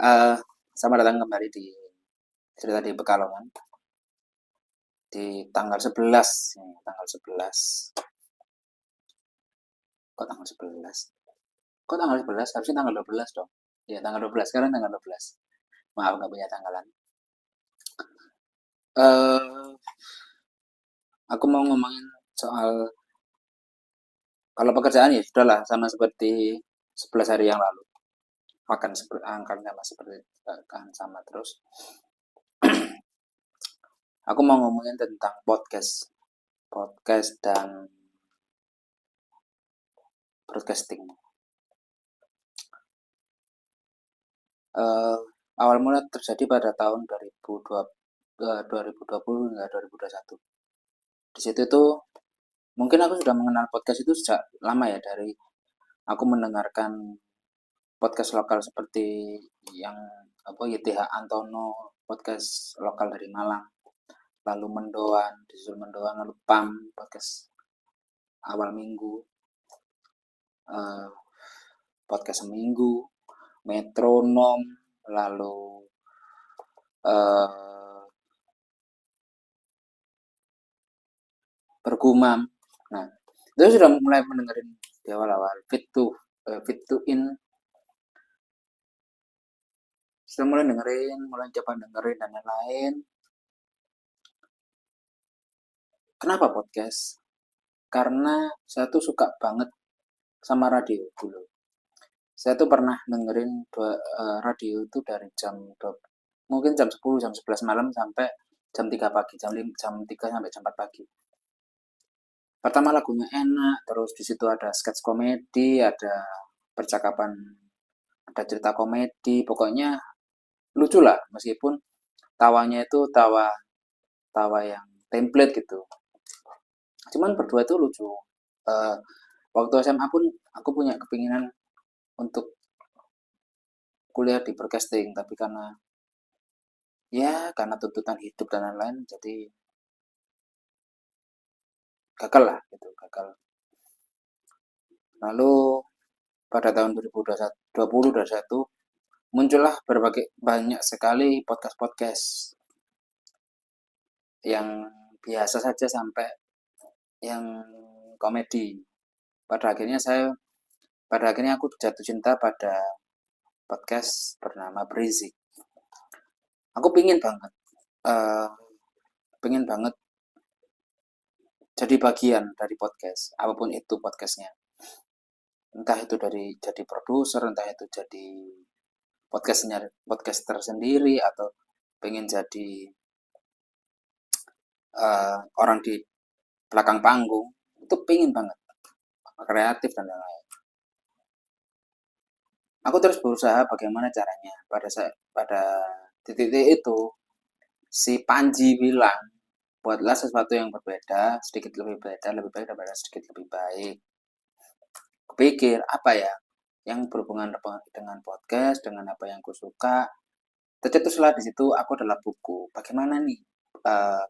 Eh, Selamat datang kembali di cerita di Pekalongan di tanggal 11, tanggal 11. Kok tanggal 11? Kok tanggal 11? Harusnya tanggal 12 dong. Ya, tanggal 12. Sekarang tanggal 12. Maaf, nggak punya tanggalan. Eh, aku mau ngomongin soal kalau pekerjaan ya sudahlah sama seperti 11 hari yang lalu. Akan sama seperti akan sama terus. Aku mau ngomongin tentang podcast dan broadcasting. eh, Awal mula terjadi pada tahun 2020 hingga 2021. Di situ tuh mungkin aku sudah mengenal podcast itu sejak lama ya, dari aku mendengarkan podcast lokal seperti yang apa YTH Antono, podcast lokal dari Malang, lalu Mendoan, disusul Mendoan, lalu PAM, podcast awal minggu, eh, podcast seminggu, metronom, lalu eh, bergumam. Nah, itu sudah mulai mendengarin di awal-awal fit to in, sudah mulai dengerin, mulai coba dengerin dan lain-lain. Kenapa podcast? Karena saya tuh suka banget sama radio dulu. Saya tuh pernah dengerin radio itu dari mungkin jam 10, jam 11 malam sampai jam 3 pagi, jam 3 sampai jam 4 pagi. Pertama lagunya enak, terus di situ ada sketch komedi, ada percakapan, ada cerita komedi, pokoknya lucu lah, meskipun tawanya itu tawa tawa yang template gitu. Cuman berdua itu lucu. Eh, Waktu SMA pun aku punya kepinginan untuk kuliah di broadcasting, tapi karena tuntutan hidup dan lain-lain, jadi gagal lah gitu, gagal. Lalu pada tahun 2021 muncullah banyak sekali podcast-podcast yang biasa saja sampai yang komedi. Pada akhirnya saya pada akhirnya aku jatuh cinta pada podcast bernama Berisik. Aku eh pingin banget jadi bagian dari podcast, apapun itu podcastnya. Entah itu dari jadi produser, entah itu jadi podcaster sendiri, atau pengen jadi orang di belakang panggung. Itu pengen banget, kreatif dan lain-lain. Aku terus berusaha bagaimana caranya. Pada titik itu si Panji bilang, buatlah sesuatu yang berbeda, sedikit lebih beda, lebih baik daripada sedikit lebih baik. Kupikir apa ya yang berhubungan dengan podcast, dengan apa yang aku suka. Tercetuslah di situ aku adalah buku. Bagaimana nih eh,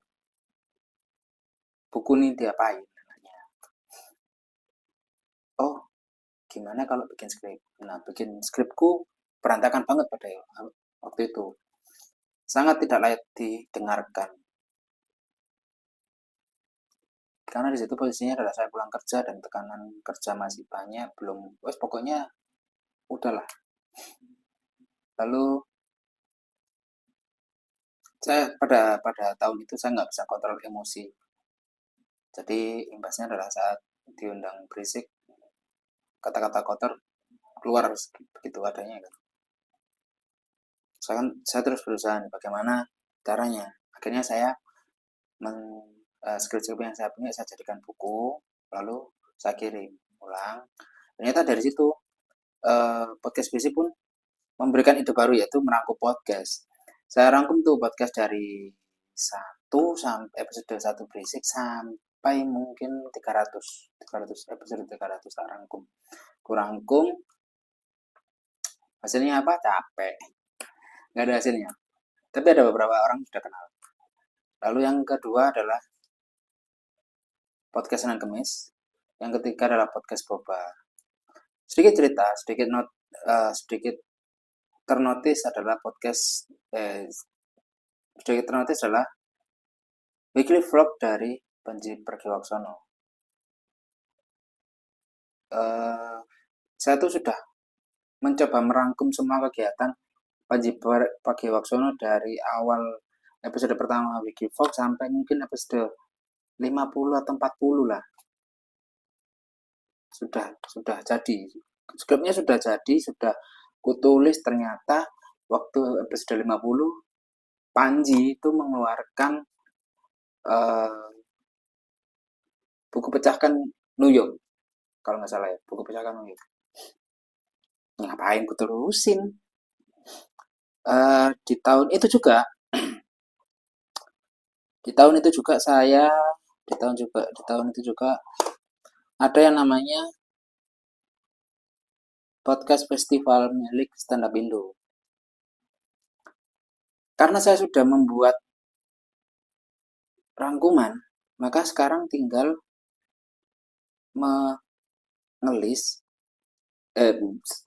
buku ini diapain? Oh, gimana kalau bikin skrip? Nah, bikin skripku berantakan banget pada waktu itu. Sangat tidak layak didengarkan. Karena di situ posisinya adalah saya pulang kerja dan tekanan kerja masih banyak, belum, wes pokoknya udahlah. Lalu saya pada tahun itu saya nggak bisa kontrol emosi. Jadi imbasnya adalah saat diundang Berisik, kata-kata kotor keluar begitu adanya kan. Saya terus berusaha nih, bagaimana caranya. Akhirnya saya skrip-skrip yang saya punya saya jadikan buku, lalu saya kirim ulang. Ternyata dari situ podcast Berisik pun memberikan ide baru, yaitu merangkum podcast. Saya rangkum tuh podcast dari satu sampai episode satu Berisik sampai mungkin 300 episode, 300 tak rangkum. Kurangkum, hasilnya apa? Capek. Nggak ada hasilnya. Tapi ada beberapa orang sudah kenal. Lalu yang kedua adalah podcast Senin Kemis. Yang ketiga adalah podcast Boba. Sedikit cerita, sedikit ternotis adalah podcast sudah ternotis adalah weekly vlog dari Panji Pragiwaksono. Saya tuh sudah mencoba merangkum semua kegiatan Panji Pragiwaksono dari awal episode pertama weekly vlog sampai mungkin episode 50 atau 40 lah. Sudah jadi. Skripnya sudah jadi, sudah kutulis. Ternyata waktu episode 50 Panji itu mengeluarkan buku pecahkan New York, kalau nggak salah ya, buku pecahkan New York. Ngapain ku terusin? Di tahun itu juga, di tahun itu juga saya, di tahun itu juga ada yang namanya podcast festival milik Stand Up Indo. Karena saya sudah membuat rangkuman, maka sekarang tinggal menulis.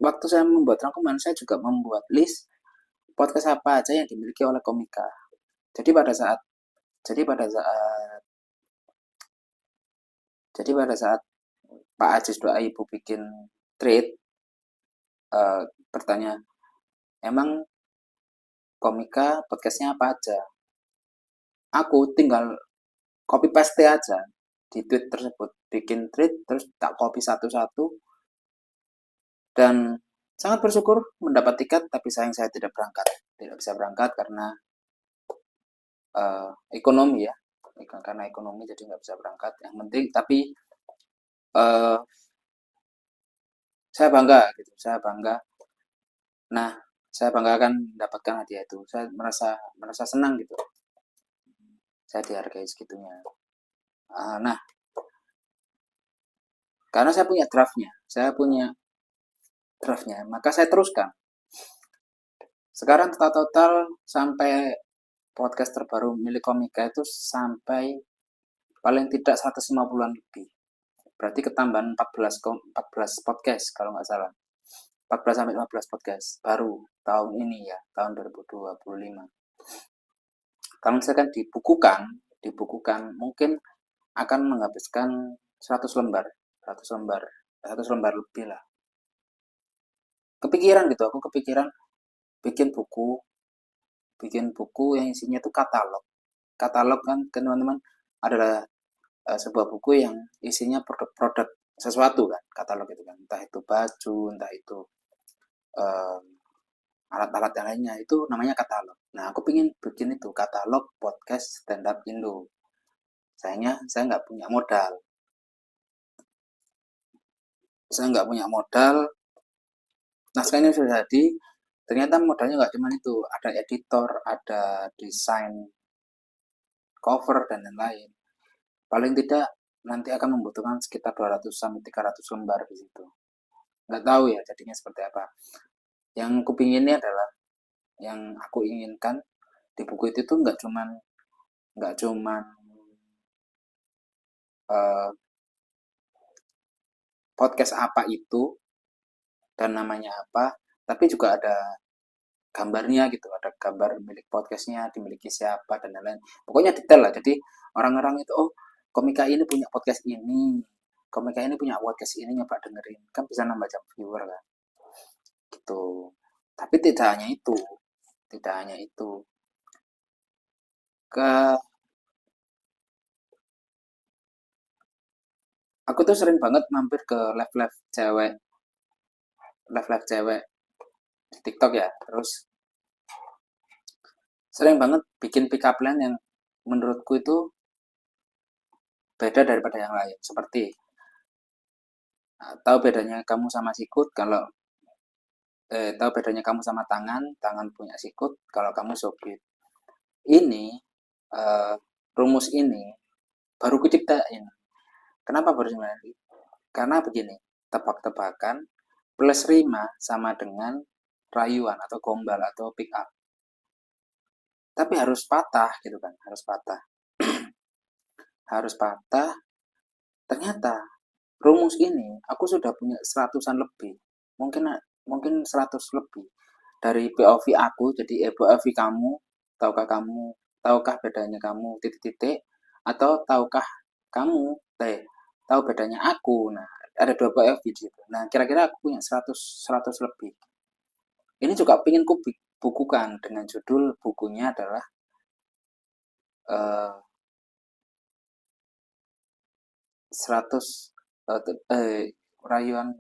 Waktu saya membuat rangkuman, saya juga membuat list podcast apa aja yang dimiliki oleh Komika. Jadi pada saat jadi pada saat jadi pada saat Pak Ajis Doa Ibu bikin tweet, bertanya, emang Komika podcastnya apa aja? Aku tinggal copy paste aja di tweet tersebut, bikin tweet terus tak copy satu-satu, dan sangat bersyukur mendapat tiket, tapi sayang saya tidak bisa berangkat karena ekonomi ya, karena ekonomi jadi nggak bisa berangkat. Yang penting tapi uh, saya bangga gitu, saya bangga. Nah, saya bangga akan mendapatkan hadiah itu. Saya merasa senang gitu. Saya dihargai segitunya. Nah, karena saya punya draftnya, maka saya teruskan. Sekarang total sampai podcast terbaru milik Komika itu sampai paling tidak 150-an lebih. Berarti ketambahan 14 podcast kalau nggak salah. 14 sampai 15 podcast baru tahun ini ya, tahun 2025. Kalau misalkan dibukukan mungkin akan menghabiskan 100 lembar, 100 lembar, 100 lembar lebih lah. Kepikiran gitu, aku kepikiran bikin buku yang isinya itu katalog. Katalog kan teman-teman adalah sebuah buku yang isinya produk-produk sesuatu kan, katalog itu kan, entah itu baju, entah itu um, alat-alat yang lainnya, itu namanya katalog. Nah, aku pingin bikin itu katalog podcast stand up Indo. Sayangnya saya nggak punya modal. Nah, sekarang ini sudah jadi. Ternyata modalnya nggak cuma itu, ada editor, ada desain cover dan lain-lain. Paling tidak nanti akan membutuhkan sekitar 200 sampai 300 lembar di situ. Nggak tahu ya jadinya seperti apa. Yang kupinginnya adalah, yang aku inginkan di buku itu tuh nggak cuman uh, podcast apa itu dan namanya apa, tapi juga ada gambarnya gitu, ada gambar milik podcastnya dimiliki siapa dan lain-lain. Pokoknya detail lah. Jadi orang-orang itu, oh, Komika ini punya podcast ini, Komika ini punya podcast ini, nyoba dengerin, kan bisa nambah jam viewer kan, gitu. Tapi tidak hanya itu, ke aku tuh sering banget mampir ke live cewek di TikTok ya. Terus sering banget bikin pick up line yang menurutku itu beda daripada yang lain. Seperti, tahu bedanya kamu sama sikut kalau tahu bedanya kamu sama tangan punya sikut kalau kamu sobit. Ini rumus ini baru kuciptain. Kenapa baru sebenarnya? Karena begini, tebak-tebakan plus rima sama dengan rayuan atau gombal atau pick up. Tapi harus patah gitu kan, harus patah. Harus patah. Ternyata rumus ini aku sudah punya seratusan lebih. Mungkin mungkin 100 lebih. dari POV aku, jadi POV kamu, tahukah bedanya kamu, titik-titik, atau tahukah kamu, tahu bedanya aku. Nah, ada 2 POV gitu. Nah, kira-kira aku punya 100 lebih. Ini juga pengen ku bukukan dengan judul bukunya adalah 100 rayuan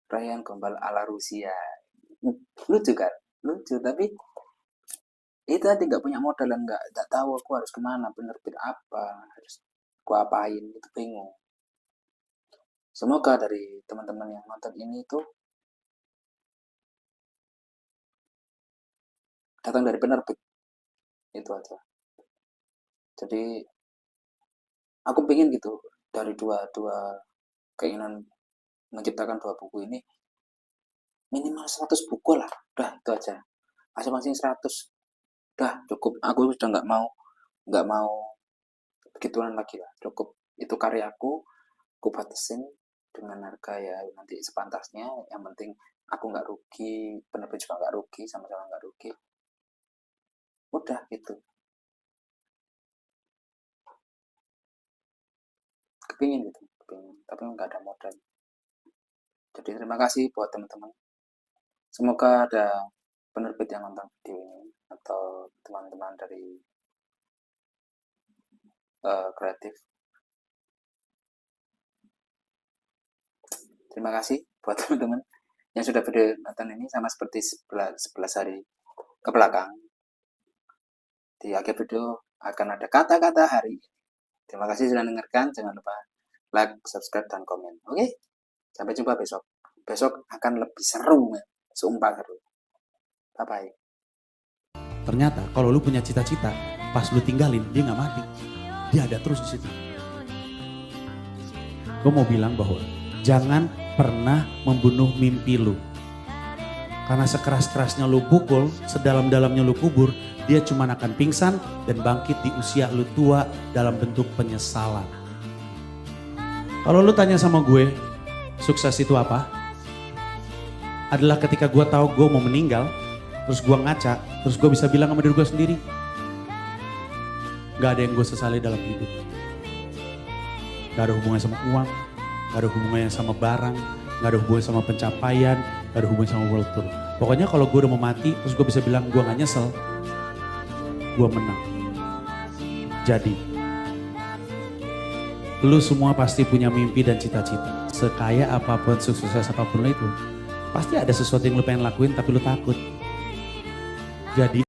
rayuan gombal ala Rusia. Lucu kan? Lucu, tapi itu tadi nggak punya modal dan nggak tahu aku harus kemana, penerbit apa, harus aku apain, itu bingung. Semoga dari teman-teman yang nonton ini tuh datang dari penerbit, itu aja. Jadi aku pengen gitu, dari dua keinginan menciptakan 2 buku ini minimal 100 buku lah, udah itu aja, masing-masing 100, udah cukup. Aku sudah nggak mau begituan lagi lah, cukup. Itu karyaku, aku batasin dengan harga ya nanti sepantasnya, yang penting aku nggak rugi, penerbit juga nggak rugi, sama-sama nggak rugi, udah gitu. Kepingin gitu, kepingin, tapi nggak ada modal. Jadi terima kasih buat teman-teman, semoga ada penerbit yang nonton video ini atau teman-teman dari kreatif. Terima kasih buat teman-teman yang sudah video nonton ini, sama seperti 11 hari ke belakang. Di akhir video akan ada kata-kata hari ini. Terima kasih sudah mendengarkan. Jangan lupa like, subscribe, dan komen. Oke? Sampai jumpa besok. Besok akan lebih seru, sumpah seru. Bye-bye. Ternyata kalau lu punya cita-cita, pas lu tinggalin, dia nggak mati. Dia ada terus di situ. Gue mau bilang bahwa jangan pernah membunuh mimpi lu. Karena sekeras-kerasnya lu pukul, sedalam-dalamnya lu kubur, dia cuma akan pingsan dan bangkit di usia lu tua dalam bentuk penyesalan. Kalau lu tanya sama gue, sukses itu apa? Adalah ketika gue tahu gue mau meninggal, terus gue ngaca, terus gue bisa bilang sama diri gue sendiri, gak ada yang gue sesali dalam hidup. Gak ada hubungannya sama uang, gak ada hubungannya sama barang, gak ada hubungannya sama pencapaian, gak ada hubungannya sama world tour. Pokoknya kalau gue udah mau mati, terus gue bisa bilang gue gak nyesel, gue menang. Jadi, lu semua pasti punya mimpi dan cita-cita. Sekaya apapun, sukses apapun itu, pasti ada sesuatu yang lu pengen lakuin tapi lu takut. Jadi